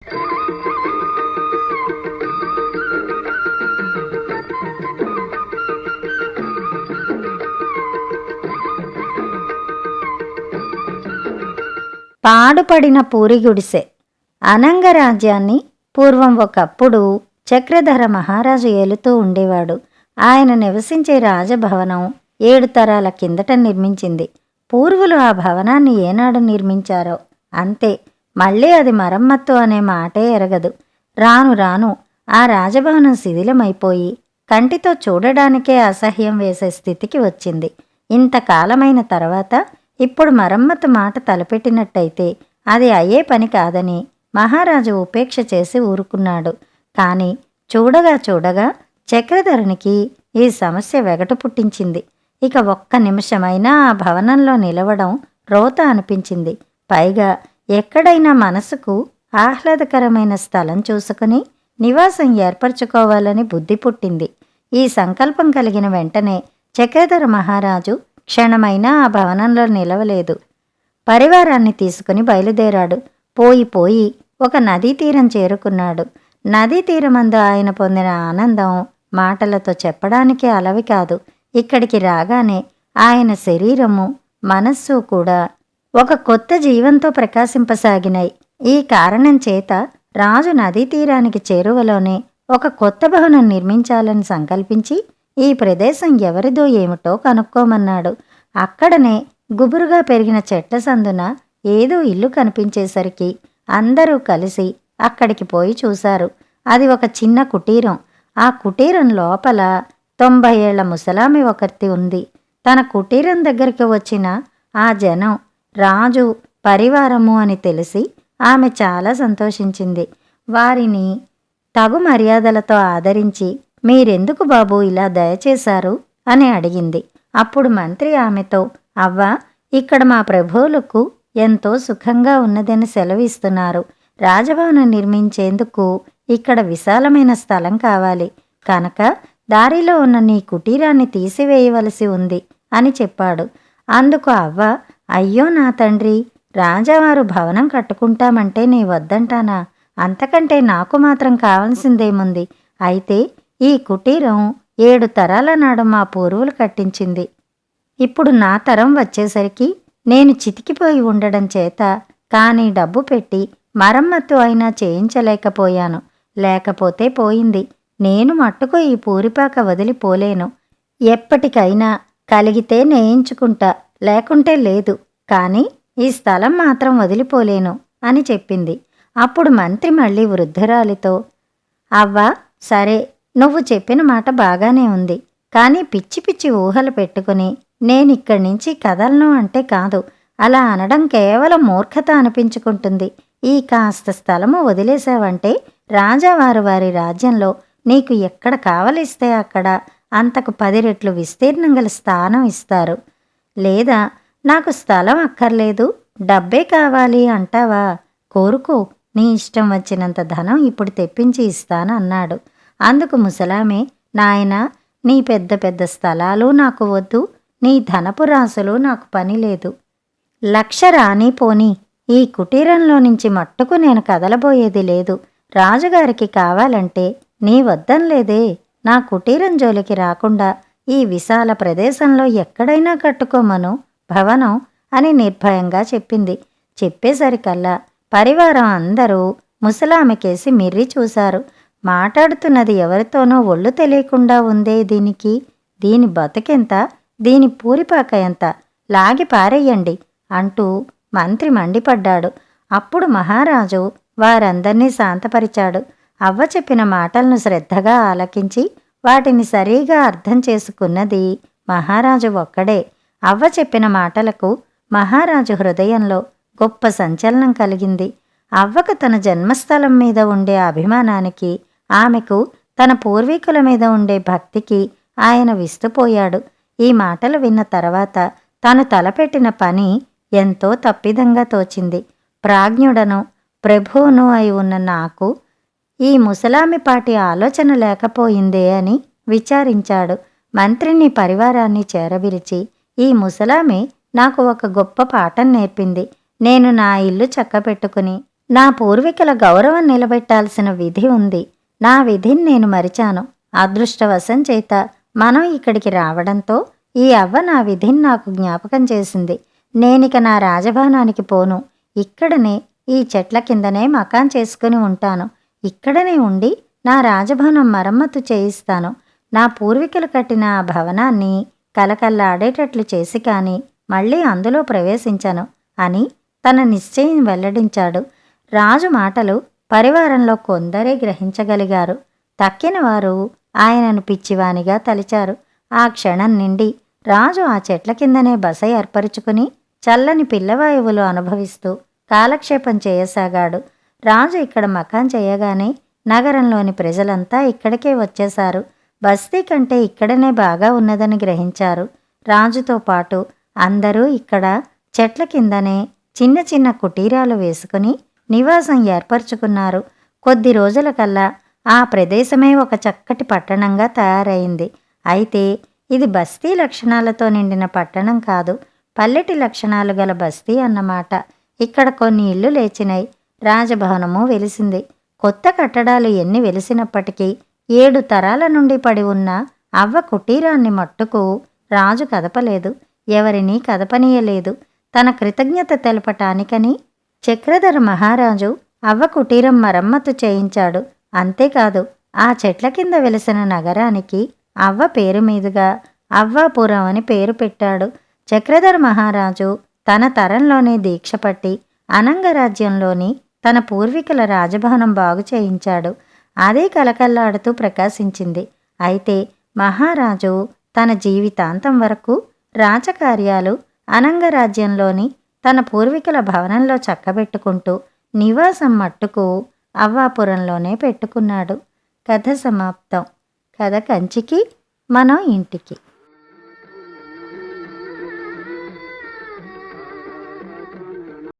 పాడుపడిన పూరి గుడిసె. అనంగ రాజ్యాన్ని పూర్వం ఒకప్పుడు చక్రధర మహారాజు ఏలుతూ ఉండేవాడు. ఆయన నివసించే రాజభవనం 7 తరాల కిందట నిర్మించింది. పూర్వులు ఆ భవనాన్ని ఏనాడు నిర్మించారో అంతే, మళ్ళీ అది మరమ్మత్తు అనే మాటే ఎరగదు. రాను రాను ఆ రాజభవనం శిథిలమైపోయి కంటితో చూడడానికే అసహ్యం వేసే స్థితికి వచ్చింది. ఇంతకాలమైన తర్వాత ఇప్పుడు మరమ్మత్తు మాట తలపెట్టినట్టయితే అది అయ్యే పని కాదని మహారాజు ఉపేక్ష చేసి ఊరుకున్నాడు. కానీ చూడగా చూడగా చక్రధరునికి ఈ సమస్య వెగటు పుట్టించింది. ఇక ఒక్క నిమిషమైనా ఆ భవనంలో నిలవడం రోత అనిపించింది. పైగా ఎక్కడైనా మనసుకు ఆహ్లాదకరమైన స్థలం చూసుకుని నివాసం ఏర్పరచుకోవాలని బుద్ధి పుట్టింది. ఈ సంకల్పం కలిగిన వెంటనే చక్రధర మహారాజు క్షణమైనా ఆ భవనంలో నిలవలేదు. పరివారాన్ని తీసుకుని బయలుదేరాడు. పోయి ఒక నదీ తీరం చేరుకున్నాడు. నదీ తీరమందు ఆయన పొందిన ఆనందం మాటలతో చెప్పడానికి అలవి కాదు. ఇక్కడికి రాగానే ఆయన శరీరము మనస్సు కూడా ఒక కొత్త జీవంతో ప్రకాశింపసాగినాయి. ఈ కారణం చేత రాజు నదీ తీరానికి చేరువలోనే ఒక కొత్త భవనం నిర్మించాలని సంకల్పించి ఈ ప్రదేశం ఎవరిదో ఏమిటో కనుక్కోమన్నాడు. అక్కడనే గుబురుగా పెరిగిన చెట్ల సందున ఏదో ఇల్లు కనిపించేసరికి అందరూ కలిసి అక్కడికి పోయి చూశారు. అది ఒక చిన్న కుటీరం. ఆ కుటీరం లోపల 90 ఏళ్ల ముసలామి ఒకర్తి ఉంది. తన కుటీరం దగ్గరికి వచ్చిన ఆ జనం రాజు పరివారము అని తెలిసి ఆమె చాలా సంతోషించింది. వారిని తగు మర్యాదలతో ఆదరించి, మీరెందుకు బాబు ఇలా దయచేశారు అని అడిగింది. అప్పుడు మంత్రి ఆమెతో, అవ్వా, ఇక్కడ మా ప్రభువులకు ఎంతో సుఖంగా ఉన్నదని సెలవిస్తున్నారు. రాజభవనం నిర్మించేందుకు ఇక్కడ విశాలమైన స్థలం కావాలి కనుక దారిలో ఉన్న నీ కుటీరాన్ని తీసివేయవలసి ఉంది అని చెప్పాడు. అందుకు అవ్వ, అయ్యో నా తండ్రి, రాజావారు భవనం కట్టుకుంటామంటే నీ వద్దంటానా? అంతకంటే నాకు మాత్రం కావాల్సిందేముంది? అయితే ఈ కుటీరం 7 తరాల నాడు మా పూర్వులు కట్టించింది. ఇప్పుడు నా తరం వచ్చేసరికి నేను చితికిపోయి ఉండడం చేత కానీ డబ్బు పెట్టి మరమ్మత్తు అయినా చేయించలేకపోయాను. లేకపోతే పోయింది. నేను మట్టుకు ఈ పూరిపాక వదిలిపోలేను. ఎప్పటికైనా కలిగితే నేయించుకుంటా, లేకుంటే లేదు. కానీ ఈ స్థలం మాత్రం వదిలిపోలేను అని చెప్పింది. అప్పుడు మంత్రి మళ్ళీ వృద్ధురాలితో, అవ్వా, సరే, నువ్వు చెప్పిన మాట బాగానే ఉంది. కానీ పిచ్చి పిచ్చి ఊహలు పెట్టుకుని నేనిక్కడి నుంచి కదలను అంటే కాదు. అలా అనడం కేవలం మూర్ఖత అనిపించుకుంటుంది. ఈ కాస్త స్థలము వదిలేశావంటే రాజావారు వారి రాజ్యంలో నీకు ఎక్కడ కావలిస్తే అక్కడ అంతకు 10 రెట్లు విస్తీర్ణం గల స్థానం ఇస్తారు. లేదా నాకు స్థలం అక్కర్లేదు, డబ్బే కావాలి అంటావా? కోరుకో, నీ ఇష్టం వచ్చినంత ధనం ఇప్పుడు తెప్పించి ఇస్తాను అన్నాడు. అందుకు ముసలామే, నాయనా, నీ పెద్ద పెద్ద స్థలాలు నాకు వద్దు, నీ ధనపు రాసులు నాకు పని లేదు. 1,00,000 రాని పోని, ఈ కుటీరంలో నుంచి మట్టుకు నేను కదలబోయేది లేదు. రాజుగారికి కావాలంటే నీ వద్దనలేదే. నా కుటీరం జోలికి రాకుండా ఈ విశాల ప్రదేశంలో ఎక్కడైనా కట్టుకోమను భవనం అని నిర్భయంగా చెప్పింది. చెప్పేసరికల్లా పరివారం అందరూ ముసలామెకేసి మిర్రి చూశారు. మాట్లాడుతున్నది ఎవరితోనో ఒళ్ళు తెలియకుండా ఉందే దీనికి. దీని బతుకెంత, దీని పూరిపాక ఎంత, లాగి పారేయండి అంటూ మంత్రి మండిపడ్డాడు. అప్పుడు మహారాజు వారందర్నీ శాంతపరిచాడు. అవ్వ చెప్పిన మాటలను శ్రద్ధగా ఆలకించి వాటిని సరిగా అర్థం చేసుకున్నది మహారాజు ఒక్కడే. అవ్వ చెప్పిన మాటలకు మహారాజు హృదయంలో గొప్ప సంచలనం కలిగింది. అవ్వకు తన జన్మస్థలం మీద ఉండే అభిమానానికి, ఆమెకు తన పూర్వీకుల మీద ఉండే భక్తికి ఆయన విస్తుపోయాడు. ఈ మాటలు విన్న తర్వాత తాను తలపెట్టిన పని ఎంతో తప్పిదంగా తోచింది. ప్రాజ్ఞుడను ప్రభువును అయి ఉన్న నాకు ఈ ముసలామిపాటి ఆలోచన లేకపోయిందే అని విచారించాడు. మంత్రిని పరివారాన్ని చేరవిరిచి, ఈ ముసలామి నాకు ఒక గొప్ప పాఠం నేర్పింది. నేను నా ఇల్లు చక్కబెట్టుకుని నా పూర్వీకుల గౌరవం నిలబెట్టాల్సిన విధి ఉంది. నా విధిని నేను మరిచాను. అదృష్టవశం చేత మనం ఇక్కడికి రావడంతో ఈ అవ్వ నా విధిని నాకు జ్ఞాపకం చేసింది. నేనిక నా రాజభవనానికి పోను. ఇక్కడనే ఈ చెట్ల కిందనే మకాం చేసుకుని ఉంటాను. ఇక్కడనే ఉండి నా రాజభవనం మరమ్మతు చేయిస్తాను. నా పూర్వీకులు కట్టిన ఆ భవనాన్ని కలకల్లాడేటట్లు చేసి కానీ మళ్ళీ అందులో ప్రవేశించను అని తన నిశ్చయం వెల్లడించాడు. రాజు మాటలు పరివారంలో కొందరే గ్రహించగలిగారు. తక్కిన వారు ఆయనను పిచ్చివానిగా తలిచారు. ఆ క్షణం నుండి రాజు ఆ చెట్ల కిందనే బస ఏర్పరుచుకుని చల్లని పిల్లవాయువులు అనుభవిస్తూ కాలక్షేపం చేయసాగాడు. రాజు ఇక్కడ మకాం చేయగానే నగరంలోని ప్రజలంతా ఇక్కడికే వచ్చేశారు. బస్తీ కంటే ఇక్కడనే బాగా ఉన్నదని గ్రహించారు. రాజుతో పాటు అందరూ ఇక్కడ చెట్ల కిందనే చిన్న చిన్న కుటీరాలు వేసుకుని నివాసం ఏర్పరచుకున్నారు. కొద్ది రోజులకల్లా ఆ ప్రదేశమే ఒక చక్కటి పట్టణంగా తయారైంది. అయితే ఇది బస్తీ లక్షణాలతో నిండిన పట్టణం కాదు, పల్లెటి లక్షణాలు గల బస్తీ అన్నమాట. ఇక్కడ కొన్ని ఇళ్ళు లేచినాయి. రాజభవనము వెలిసింది. కొత్త కట్టడాలు ఎన్ని వెలిసినప్పటికీ 7 తరాల నుండి పడి ఉన్న అవ్వ కుటీరాన్ని మట్టుకు రాజు కదపలేదు. ఎవరినీ కదపనీయలేదు. తన కృతజ్ఞత తెలపటానికని చక్రధర మహారాజు అవ్వ కుటీరం మరమ్మతు చేయించాడు. అంతేకాదు, ఆ చెట్ల కింద వెలిసిన నగరానికి అవ్వ పేరు మీదుగా అవ్వాపురం అని పేరు పెట్టాడు. చక్రధర మహారాజు తన తరంలోనే దీక్ష పట్టి అనంగరాజ్యంలోని తన పూర్వీకుల రాజభవనం బాగు చేయించాడు. అదే కలకల్లాడుతూ ప్రకాశించింది. అయితే మహారాజు తన జీవితాంతం వరకు రాజకార్యాలు అనంగరాజ్యంలోని తన పూర్వీకుల భవనంలో చక్కబెట్టుకుంటూ నివాసం మట్టుకు అవ్వాపురంలోనే పెట్టుకున్నాడు. కథ సమాప్తం. కథ కంచికి, మనం ఇంటికి.